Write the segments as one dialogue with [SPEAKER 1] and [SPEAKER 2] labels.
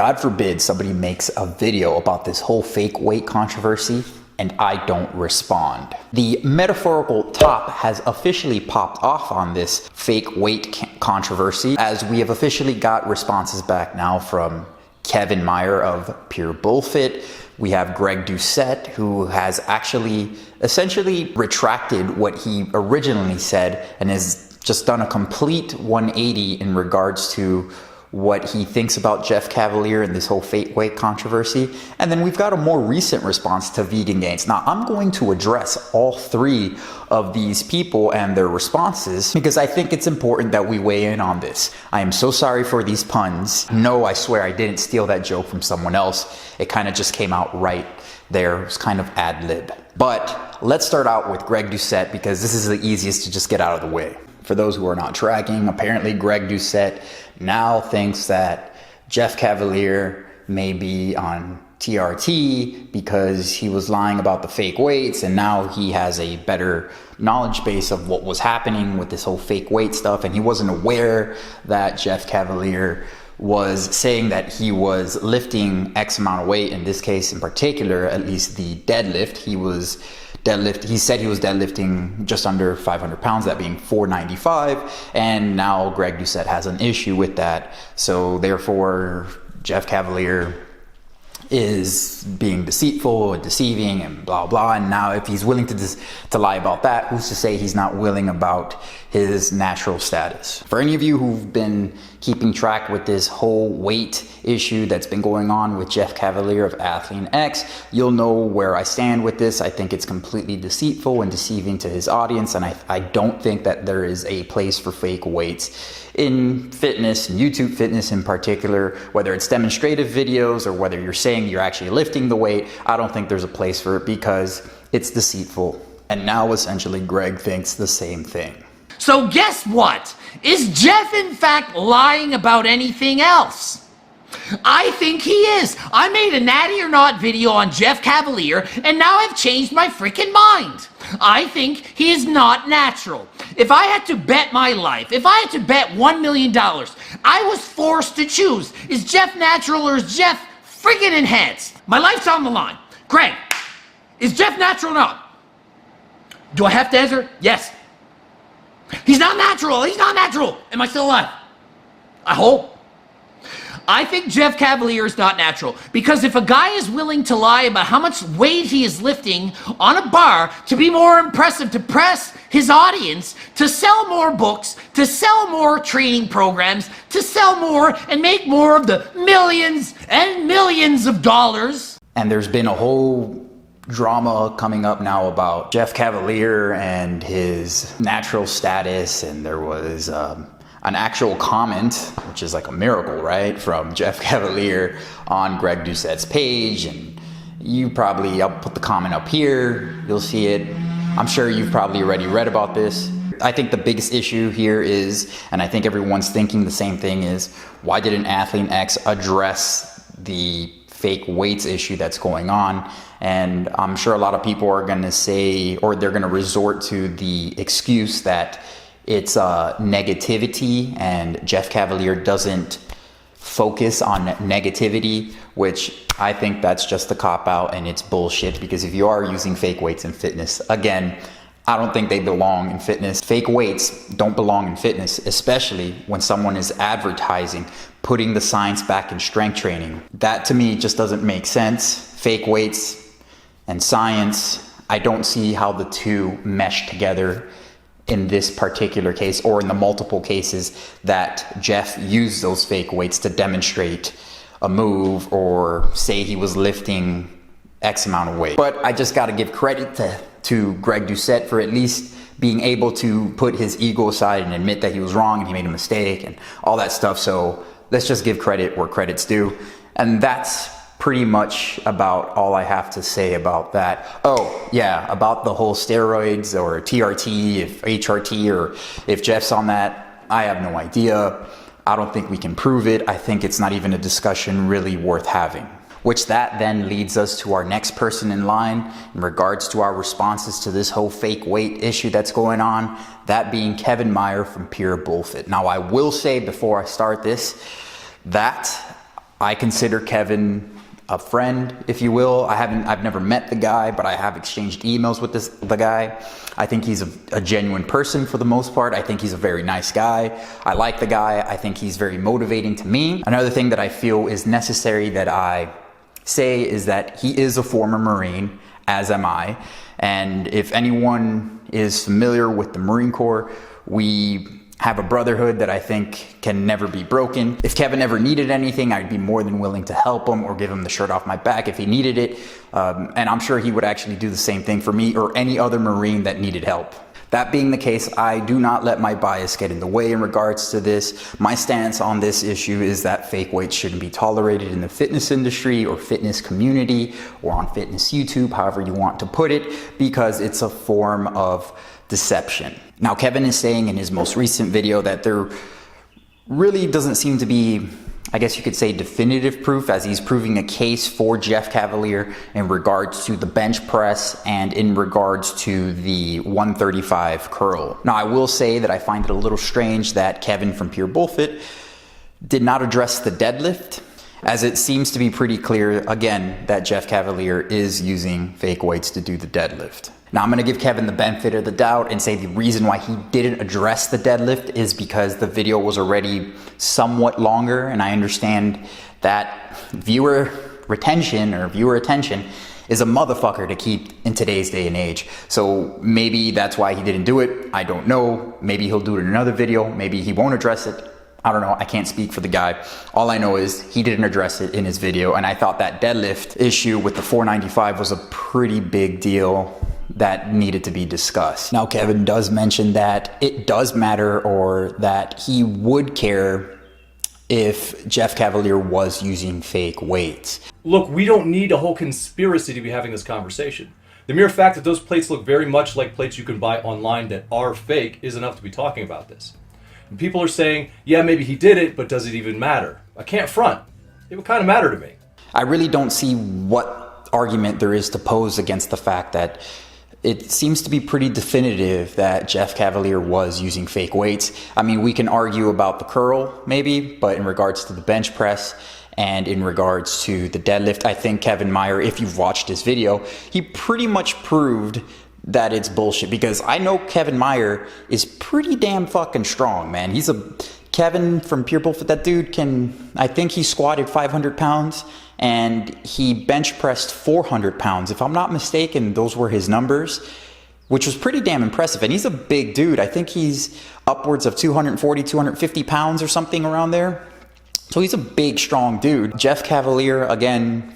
[SPEAKER 1] God forbid somebody makes a video about this whole fake weight controversy and I don't respond. The metaphorical top has officially popped off on this fake weight controversy, as we have officially got responses back now from Kevin Meyer of Pure BullFit. We have Greg Doucette, who has actually essentially retracted what he originally said and has just done a complete 180 in regards to what he thinks about Jeff Cavaliere and this whole fake weight controversy. And then we've got a more recent response to Vegan Gains. Now, I'm going to address all three of these people and their responses because I think it's important that we weigh in on this. I am so sorry for these puns. No, I swear I didn't steal that joke from someone else. It kind of just came out right there. It was kind of ad lib. But let's start out with Greg Doucette because this is the easiest to just get out of the way. For those who are not tracking, apparently Greg Doucette now thinks that Jeff Cavaliere may be on TRT because he was lying about the fake weights, and now he has a better knowledge base of what was happening with this whole fake weight stuff, and he wasn't aware that Jeff Cavaliere was saying that he was lifting X amount of weight. In this case in particular, at least the deadlift, he said he was deadlifting just under 500 pounds, that being 495, and now Greg Doucette has an issue with that. So therefore, Jeff Cavaliere is being deceitful and deceiving and blah blah. And now if he's willing to lie about that, who's to say he's not willing about his natural status? For any of you who've been keeping track with this whole weight issue that's been going on with Jeff Cavaliere of Athlean-X, you'll know where I stand with this. I think it's completely deceitful and deceiving to his audience, and I don't think that there is a place for fake weights in fitness, and YouTube fitness in particular, whether it's demonstrative videos or whether you're saying you're actually lifting the weight. I don't think there's a place for it because it's deceitful. And now essentially Greg thinks the same thing.
[SPEAKER 2] So guess what? Is Jeff in fact lying about anything else? I think he is. I made a natty or not video on Jeff Cavaliere and now I've changed my freaking mind. I think he is not natural. If I had to bet my life, if I had to bet $1 million, I was forced to choose. Is Jeff natural or is Jeff freaking enhanced? My life's on the line. Greg, is Jeff natural or not? Do I have to answer? Yes. He's not natural. He's not natural. Am I still alive? I hope. I think Jeff Cavaliere is not natural because if a guy is willing to lie about how much weight he is lifting on a bar to be more impressive, to press his audience, to sell more books, to sell more training programs, to sell more and make more of the millions and millions of dollars.
[SPEAKER 1] And there's been a whole drama coming up now about Jeff Cavaliere and his natural status, and there was an actual comment, which is like a miracle, right, from Jeff Cavaliere on Greg Doucette's page. And I'll put the comment up here, you'll see it. I'm sure you've probably already read about this. I think the biggest issue here is, and I think everyone's thinking the same thing, is why didn't Athlean-X address the fake weights issue that's going on? And I'm sure a lot of people are going to say, or they're going to resort to the excuse that it's negativity and Jeff Cavaliere doesn't focus on negativity, which I think that's just a cop-out and it's bullshit, because if you are using fake weights in fitness, again, I don't think they belong in fitness. Fake weights don't belong in fitness, especially when someone is advertising putting the science back in strength training. That to me just doesn't make sense. Fake weights and science, I don't see how the two mesh together in this particular case, or in the multiple cases that Jeff used those fake weights to demonstrate a move or say he was lifting X amount of weight. But I just got to give credit to Greg Doucette for at least being able to put his ego aside and admit that he was wrong and he made a mistake and all that stuff. So let's just give credit where credit's due. And that's pretty much about all I have to say about that. Oh yeah, about the whole steroids or TRT, if HRT, or if Jeff's on that, I have no idea. I don't think we can prove it. I think it's not even a discussion really worth having. Which that then leads us to our next person in line in regards to our responses to this whole fake weight issue that's going on, that being Kevin Meyer from Pure BullFit. Now I will say before I start this, that I consider Kevin a friend, if you will. I've never met the guy, but I have exchanged emails with the guy. I think he's a genuine person for the most part. I think he's a very nice guy. I like the guy. I think he's very motivating to me. Another thing that I feel is necessary that I say is that he is a former Marine, as am I. And if anyone is familiar with the Marine Corps, we have a brotherhood that I think can never be broken. If Kevin ever needed anything, I'd be more than willing to help him or give him the shirt off my back if he needed it. And I'm sure he would actually do the same thing for me or any other Marine that needed help. That being the case, I do not let my bias get in the way in regards to this. My stance on this issue is that fake weights shouldn't be tolerated in the fitness industry or fitness community or on fitness YouTube, however you want to put it, because it's a form of deception. Now, Kevin is saying in his most recent video that there really doesn't seem to be, I guess you could say, definitive proof, as he's proving a case for Jeff Cavaliere in regards to the bench press and in regards to the 135 curl. Now, I will say that I find it a little strange that Kevin from Pure BullFit did not address the deadlift, as it seems to be pretty clear, again, that Jeff Cavaliere is using fake weights to do the deadlift. Now, I'm going to give Kevin the benefit of the doubt and say the reason why he didn't address the deadlift is because the video was already somewhat longer, and I understand that viewer retention or viewer attention is a motherfucker to keep in today's day and age. So maybe that's why he didn't do it. I don't know. Maybe he'll do it in another video. Maybe he won't address it. I don't know. I can't speak for the guy. All I know is he didn't address it in his video, and I thought that deadlift issue with the 495 was a pretty big deal that needed to be discussed. Now, Kevin does mention that it does matter, or that he would care if Jeff Cavaliere was using fake weights.
[SPEAKER 3] Look, we don't need a whole conspiracy to be having this conversation. The mere fact that those plates look very much like plates you can buy online that are fake is enough to be talking about this. And people are saying, yeah, maybe he did it, but does it even matter? I can't front. It would kind of matter to me.
[SPEAKER 1] I really don't see what argument there is to pose against the fact that it seems to be pretty definitive that Jeff Cavaliere was using fake weights. I mean, we can argue about the curl maybe, but in regards to the bench press and in regards to the deadlift, I think Kevin Meyer, if you've watched his video, he pretty much proved that it's bullshit, because I know Kevin Meyer is pretty damn fucking strong, man. Kevin from Pure BullFit, that dude I think he squatted 500 pounds and he bench pressed 400 pounds. If I'm not mistaken, those were his numbers, which was pretty damn impressive. And he's a big dude. I think he's upwards of 240, 250 pounds or something around there. So he's a big, strong dude. Jeff Cavaliere, again,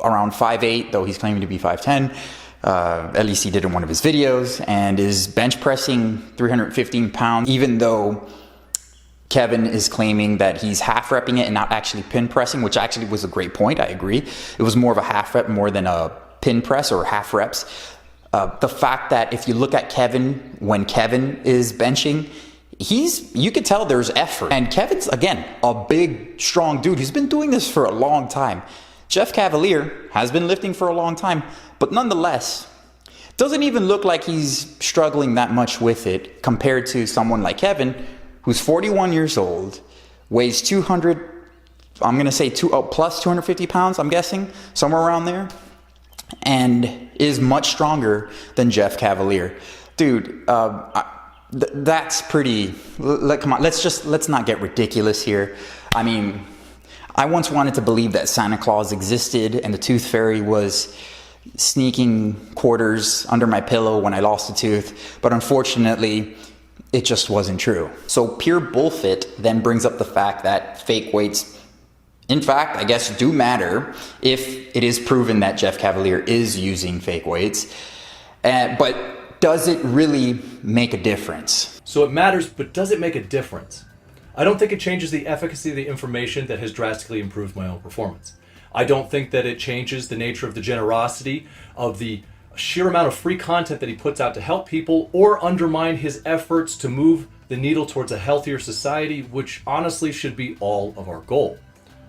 [SPEAKER 1] around 5'8", though he's claiming to be 5'10". At least he did in one of his videos, and is bench pressing 315 pounds, even though Kevin is claiming that he's half repping it and not actually pin pressing, which actually was a great point. I agree. It was more of a half rep more than a pin press or half reps. The fact that if you look at Kevin, when Kevin is benching, you could tell there's effort. And Kevin's, again, a big, strong dude. He's been doing this for a long time. Jeff Cavaliere has been lifting for a long time, but nonetheless, doesn't even look like he's struggling that much with it compared to someone like Kevin, who's 41 years old, weighs 200, I'm going to say plus 250 pounds, I'm guessing, somewhere around there, and is much stronger than Jeff Cavaliere. Dude, that's pretty, come on, let's not get ridiculous here. I mean, I once wanted to believe that Santa Claus existed and the Tooth Fairy was sneaking quarters under my pillow when I lost a tooth, but unfortunately, it just wasn't true. So Pure BullFit then brings up the fact that fake weights, in fact, I guess, do matter if it is proven that Jeff Cavaliere is using fake weights. But does it really make a difference?
[SPEAKER 3] So it matters, but does it make a difference? I don't think it changes the efficacy of the information that has drastically improved my own performance. I don't think that it changes the nature of the generosity of the sheer amount of free content that he puts out to help people, or undermine his efforts to move the needle towards a healthier society, which honestly should be all of our goal.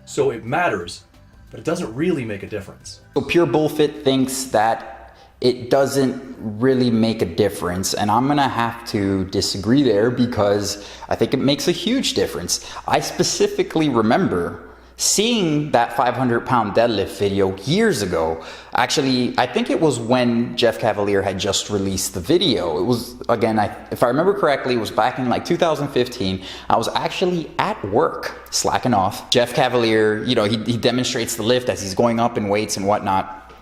[SPEAKER 3] So it matters, but it doesn't really make a difference.
[SPEAKER 1] So Pure BullFit thinks that it doesn't really make a difference, and I'm gonna have to disagree there because I think it makes a huge difference. I specifically remember seeing that 500-pound deadlift video years ago, actually, I think it was when Jeff Cavaliere had just released the video. It was, again, if I remember correctly, it was back in like 2015. I was actually at work, slacking off. Jeff Cavaliere, you know, he demonstrates the lift as he's going up in weights and whatnot.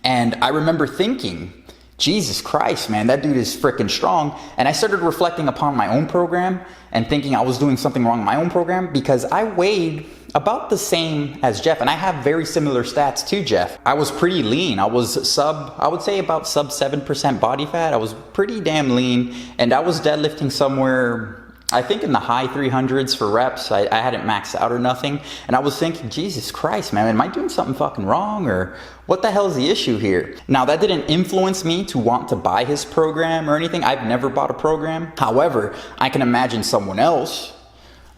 [SPEAKER 1] And I remember thinking, Jesus Christ, man, that dude is freaking strong. And I started reflecting upon my own program and thinking I was doing something wrong in my own program, because I weighed about the same as Jeff, and I have very similar stats to Jeff. I was pretty lean. I was I would say about sub 7% body fat. I was pretty damn lean, and I was deadlifting somewhere, I think in the high 300s for reps. I hadn't maxed out or nothing. And I was thinking, Jesus Christ, man, am I doing something fucking wrong, or what the hell is the issue here? Now, that didn't influence me to want to buy his program or anything. I've never bought a program. However, I can imagine someone else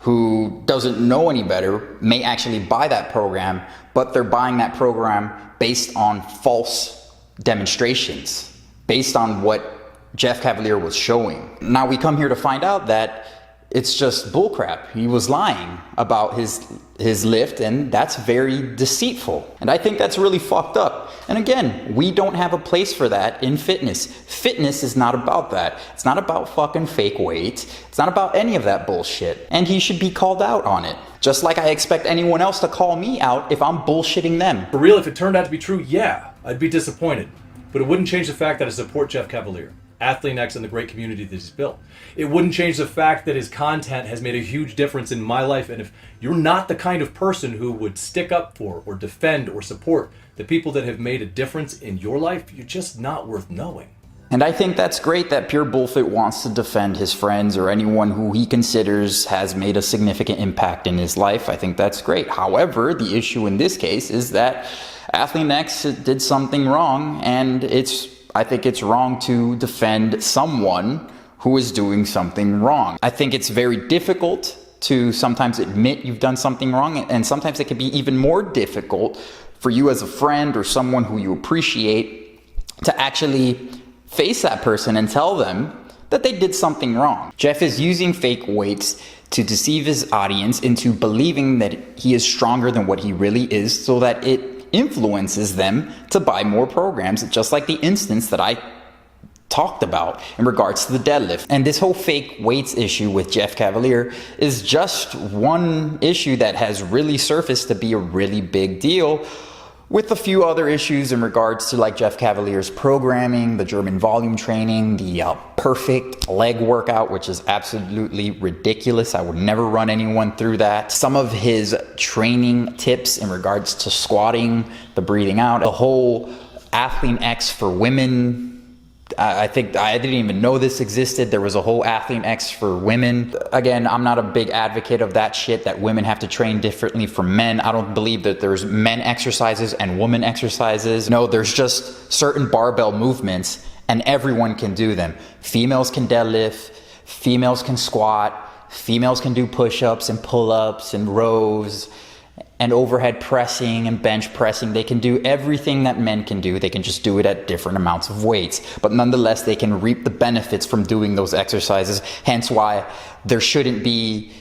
[SPEAKER 1] who doesn't know any better may actually buy that program, but they're buying that program based on false demonstrations, based on what Jeff Cavaliere was showing. Now we come here to find out that it's just bullcrap. He was lying about his lift, and that's very deceitful. And I think that's really fucked up. And again, we don't have a place for that in fitness. Fitness is not about that. It's not about fucking fake weights. It's not about any of that bullshit. And he should be called out on it. Just like I expect anyone else to call me out if I'm bullshitting them.
[SPEAKER 3] For real, if it turned out to be true, yeah, I'd be disappointed. But it wouldn't change the fact that I support Jeff Cavaliere, Athlean-X, and the great community that he's built. It wouldn't change the fact that his content has made a huge difference in my life. And if you're not the kind of person who would stick up for or defend or support the people that have made a difference in your life, you're just not worth knowing.
[SPEAKER 1] And I think that's great that Pure BullFit wants to defend his friends or anyone who he considers has made a significant impact in his life. I think that's great. However, the issue in this case is that Athlean-X did something wrong, and I think it's wrong to defend someone who is doing something wrong. I think it's very difficult to sometimes admit you've done something wrong, and sometimes it can be even more difficult for you as a friend or someone who you appreciate to actually face that person and tell them that they did something wrong. Jeff is using fake weights to deceive his audience into believing that he is stronger than what he really is, so that it influences them to buy more programs, just like the instance that I talked about in regards to the deadlift. And this whole fake weights issue with Jeff Cavaliere is just one issue that has really surfaced to be a really big deal, with a few other issues in regards to like Jeff Cavaliere's programming, the German volume training, the perfect leg workout, which is absolutely ridiculous. I would never run anyone through that. Some of his training tips in regards to squatting, the breathing out, the whole Athlean-X for women. I think I didn't even know this existed. There was a whole Athlean-X for women. Again, I'm not a big advocate of that shit, that women have to train differently from men. I don't believe that there's men exercises and women exercises. No, there's just certain barbell movements and everyone can do them. Females can deadlift, females can squat, females can do push-ups and pull-ups and rows and overhead pressing and bench pressing. They can do everything that men can do. They can just do it at different amounts of weights. But nonetheless, they can reap the benefits from doing those exercises. Hence why there shouldn't be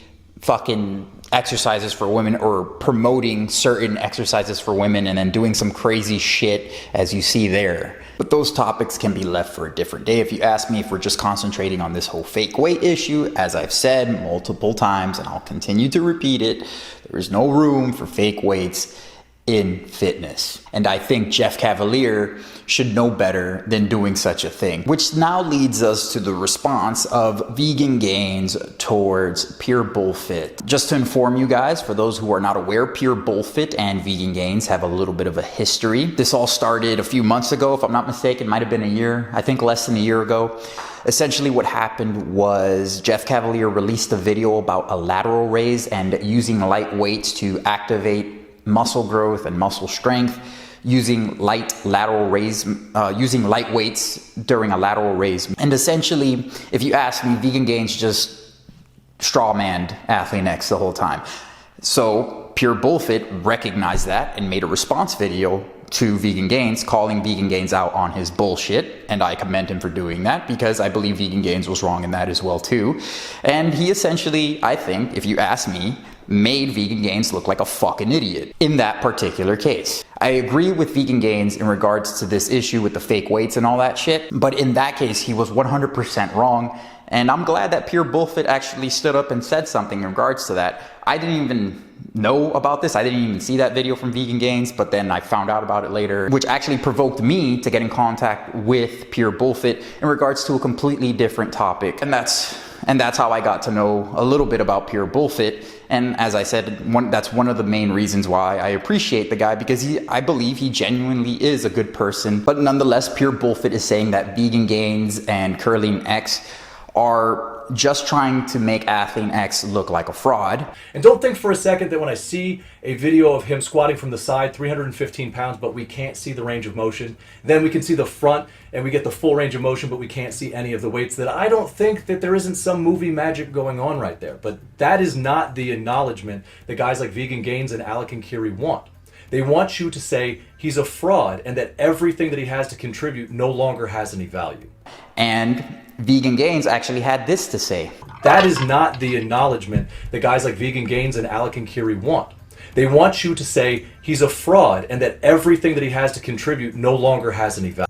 [SPEAKER 1] fucking exercises for women, or promoting certain exercises for women and then doing some crazy shit as you see there. But those topics can be left for a different day. If you ask me, if we're just concentrating on this whole fake weight issue, as I've said multiple times and I'll continue to repeat it, there is no room for fake weights in fitness. And I think Jeff Cavaliere should know better than doing such a thing. Which now leads us to the response of Vegan Gains towards Pure BullFit. Just to inform you guys, for those who are not aware, Pure BullFit and Vegan Gains have a little bit of a history. This all started a few months ago, if I'm not mistaken. It might have been a year, I think less than a year ago. Essentially what happened was Jeff Cavaliere released a video about a lateral raise and using light weights to activate muscle growth and muscle strength, using light weights during a lateral raise. And essentially, if you ask me, Vegan Gains just strawmanned Athlean-X the whole time. So Pure BullFit recognized that and made a response video to Vegan Gains, calling Vegan Gains out on his bullshit, and I commend him for doing that because I believe Vegan Gains was wrong in that as well too. And he essentially, I think, if you ask me, made Vegan Gains look like a fucking idiot in that particular case. I agree with Vegan Gains in regards to this issue with the fake weights and all that shit, but in that case, he was 100% wrong, and I'm glad that Pure BullFit actually stood up and said something in regards to that. I didn't even know about this. I didn't even see that video from Vegan Gains, but then I found out about it later, which actually provoked me to get in contact with Pure BullFit in regards to a completely different topic. And that's how I got to know a little bit about Pure BullFit. And as I said, that's one of the main reasons why I appreciate the guy, because I believe he genuinely is a good person. But nonetheless, Pure BullFit is saying that Vegan Gains and Curlean-X are just trying to make Athlean-X look like a fraud.
[SPEAKER 3] And don't think for a second that when I see a video of him squatting from the side, 315 pounds, but we can't see the range of motion, then we can see the front and we get the full range of motion, but we can't see any of the weights, that I don't think that there isn't some movie magic going on right there. But that is not the acknowledgement that guys like Vegan Gains and Alec and Kiri want. They want you to say he's a fraud and that everything that he has to contribute no longer has any value.
[SPEAKER 1] And Vegan Gains actually had this to say.
[SPEAKER 3] That is not the acknowledgement that guys like Vegan Gains and Alec and Kiri want. They want you to say he's a fraud and that everything that he has to contribute no longer has any value.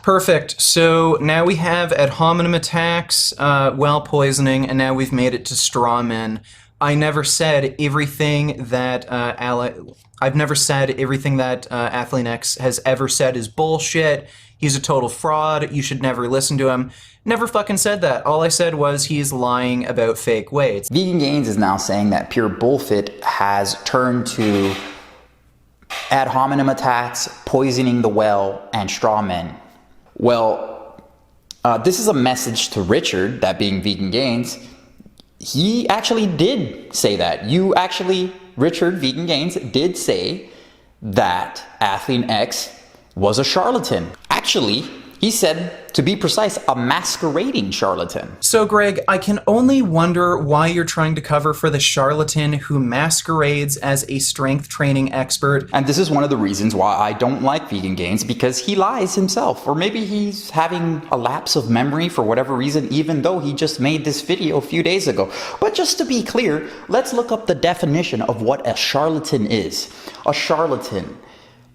[SPEAKER 4] Perfect. So now we have ad hominem attacks, well poisoning, and now we've made it to straw men. I never said everything that Athlean-X has ever said is bullshit. He's a total fraud. You should never listen to him. Never fucking said that. All I said was he's lying about fake weights.
[SPEAKER 1] Vegan Gains is now saying that Pure BullFit has turned to ad hominem attacks, poisoning the well, and straw men. Well, this is a message to Richard, that being Vegan Gains. He actually did say that. Richard, Vegan Gains, did say that Athlean-X was a charlatan. Actually, he said, to be precise, a masquerading charlatan.
[SPEAKER 4] So Greg, I can only wonder why you're trying to cover for the charlatan who masquerades as a strength training expert.
[SPEAKER 1] And this is one of the reasons why I don't like Vegan Gains, because he lies himself. Or maybe he's having a lapse of memory for whatever reason, even though he just made this video a few days ago. But just to be clear, let's look up the definition of what a charlatan is. A charlatan: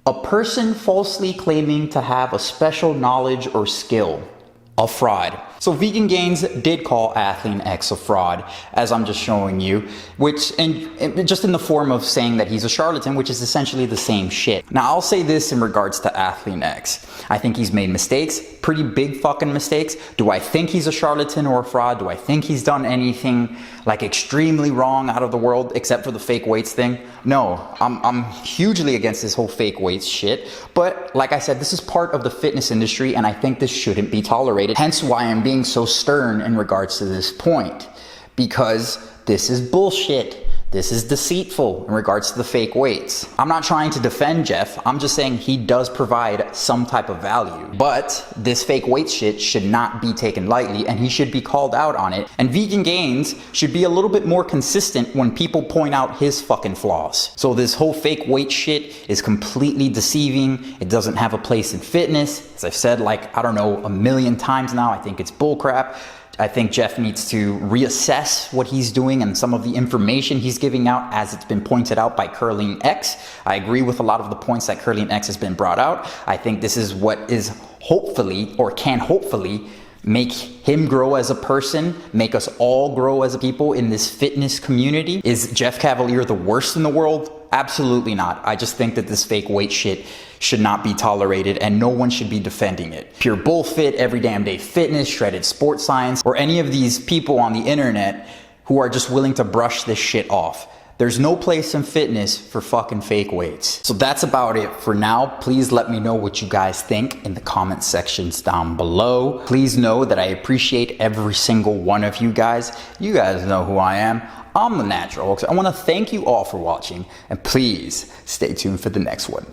[SPEAKER 1] a person falsely claiming to have a special knowledge or skill. A fraud. So Vegan Gains did call Athlean-X a fraud, as I'm just showing you, which, and just in the form of saying that he's a charlatan, which is essentially the same shit. Now, I'll say this in regards to Athlean-X. I think he's made mistakes, pretty big fucking mistakes. Do I think he's a charlatan or a fraud? Do I think he's done anything like extremely wrong out of the world, except for the fake weights thing? No, I'm hugely against this whole fake weights shit. But like I said, this is part of the fitness industry, and I think this shouldn't be tolerated. Hence why I'm being so stern in regards to this point, because this is bullshit. This is deceitful in regards to the fake weights. I'm not trying to defend Jeff. I'm just saying he does provide some type of value. But this fake weight shit should not be taken lightly, and he should be called out on it. And Vegan Gains should be a little bit more consistent when people point out his fucking flaws. So this whole fake weight shit is completely deceiving. It doesn't have a place in fitness. As I've said, like, I don't know, 1,000,000 times now, I think it's bullcrap. I think Jeff needs to reassess what he's doing and some of the information he's giving out, as it's been pointed out by Curlean-X. I agree with a lot of the points that Curlean-X has been brought out. I think this is what is hopefully, or can hopefully, make him grow as a person, make us all grow as a people in this fitness community. Is Jeff Cavaliere the worst in the world? Absolutely not. I just think that this fake weight shit should not be tolerated, and no one should be defending it. Pure BullFit, Every Damn Day Fitness, Shredded Sports Science, or any of these people on the internet who are just willing to brush this shit off. There's no place in fitness for fucking fake weights. So that's about it for now. Please let me know what you guys think in the comment sections down below. Please know that I appreciate every single one of you guys. You guys know who I am. I'm the Natural Hulkster. I want to thank you all for watching, and please stay tuned for the next one.